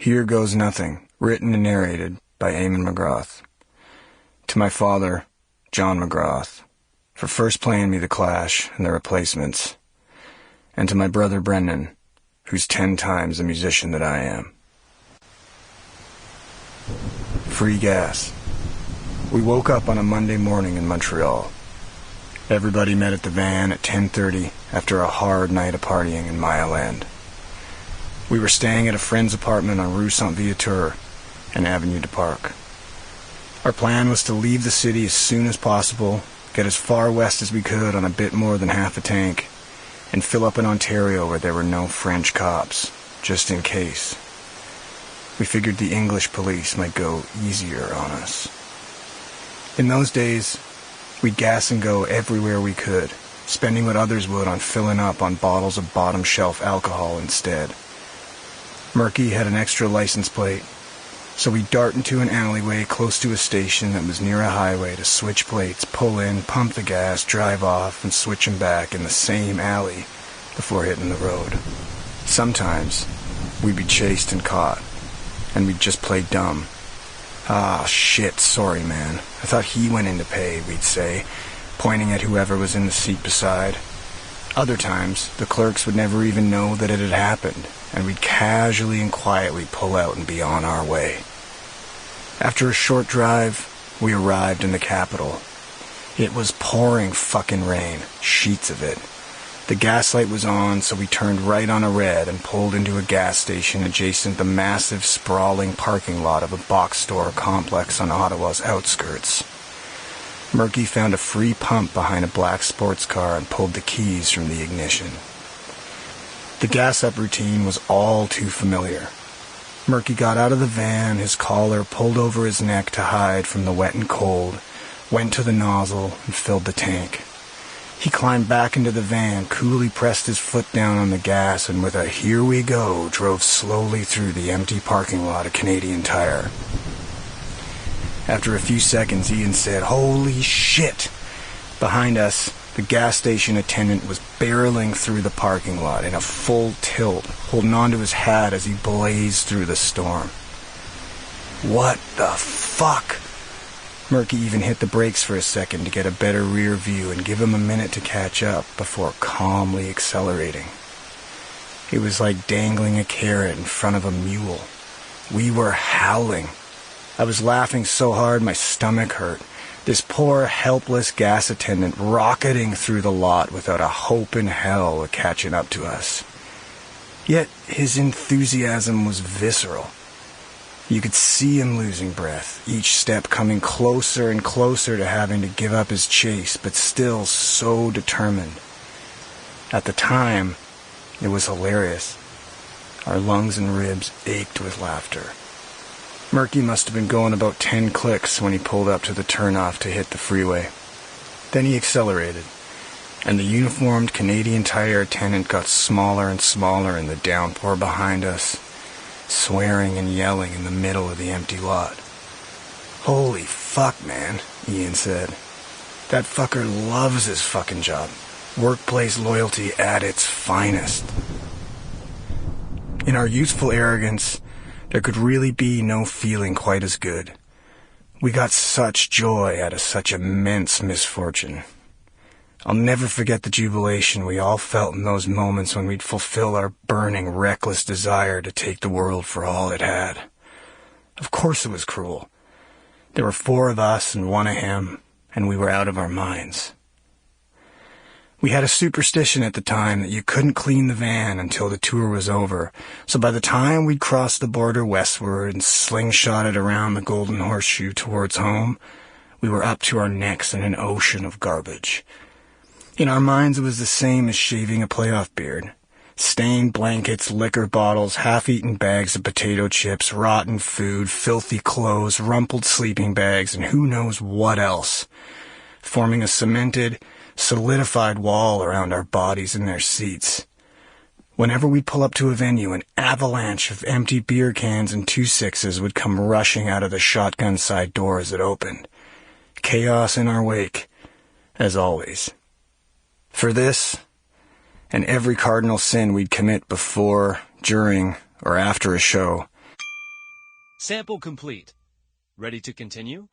Here Goes Nothing, written and narrated by Eamon McGrath. To my father, John McGrath, for first playing me The Clash and The Replacements, and to my brother Brendan, who's 10 times the musician that I am. Free gas. We woke up on a Monday morning in Montreal. Everybody met at the van at 10:30 after a hard night of partying in Mile End. We were staying at a friend's apartment on Rue Saint-Viateur and Avenue du Parc. Our plan was to leave the city as soon as possible, get as far west as we could on a bit more than half a tank, and fill up in Ontario where there were no French cops, just in case. We figured the English police might go easier on us. In those days, we'd gas and go everywhere we could, spending what others would on filling up on bottles of bottom-shelf alcohol instead. Murky had an extra license plate, so we'd dart into an alleyway close to a station that was near a highway to switch plates, pull in, pump the gas, drive off, and switch them back in the same alley before hitting the road. Sometimes, we'd be chased and caught, and we'd just play dumb. "Ah, shit, sorry, man. I thought he went in to pay," we'd say, pointing at whoever was in the seat beside. Other times, the clerks would never even know that it had happened, and we'd casually and quietly pull out and be on our way. After a short drive, we arrived in the capital. It was pouring fucking rain, sheets of it. The gaslight was on, so we turned right on a red and pulled into a gas station adjacent the massive, sprawling parking lot of a box store complex on Ottawa's outskirts. Murky found a free pump behind a black sports car and pulled the keys from the ignition. The gas-up routine was all too familiar. Murky got out of the van, his collar pulled over his neck to hide from the wet and cold, went to the nozzle and filled the tank. He climbed back into the van, coolly pressed his foot down on the gas, and with a "here we go," drove slowly through the empty parking lot of Canadian Tire. After a few seconds, Ian said, "Holy shit!" Behind us, the gas station attendant was barreling through the parking lot in a full tilt, holding onto his hat as he blazed through the storm. What the fuck? Murky even hit the brakes for a second to get a better rear view and give him a minute to catch up before calmly accelerating. It was like dangling a carrot in front of a mule. We were howling. I was laughing so hard my stomach hurt. This poor, helpless gas attendant rocketing through the lot without a hope in hell of catching up to us. Yet his enthusiasm was visceral. You could see him losing breath, each step coming closer and closer to having to give up his chase, but still so determined. At the time, it was hilarious. Our lungs and ribs ached with laughter. Murky must have been going about 10 clicks when he pulled up to the turnoff to hit the freeway. Then he accelerated, and the uniformed Canadian Tire attendant got smaller and smaller in the downpour behind us, swearing and yelling in the middle of the empty lot. "Holy fuck, man," Ian said. "That fucker loves his fucking job. Workplace loyalty at its finest." In our youthful arrogance, there could really be no feeling quite as good. We got such joy out of such immense misfortune. I'll never forget the jubilation we all felt in those moments when we'd fulfill our burning, reckless desire to take the world for all it had. Of course it was cruel. There were 4 of us and 1 of him, and we were out of our minds. We had a superstition at the time that you couldn't clean the van until the tour was over, so by the time we'd crossed the border westward and slingshotted around the Golden Horseshoe towards home, we were up to our necks in an ocean of garbage. In our minds it was the same as shaving a playoff beard. Stained blankets, liquor bottles, half-eaten bags of potato chips, rotten food, filthy clothes, rumpled sleeping bags, and who knows what else, forming a cemented, solidified wall around our bodies and their seats. Whenever we'd pull up to a venue, an avalanche of empty beer cans and 2-6s would come rushing out of the shotgun side door as it opened. Chaos in our wake, as always. For this, and every cardinal sin we'd commit before, during, or after a show, Sample complete. Ready to continue?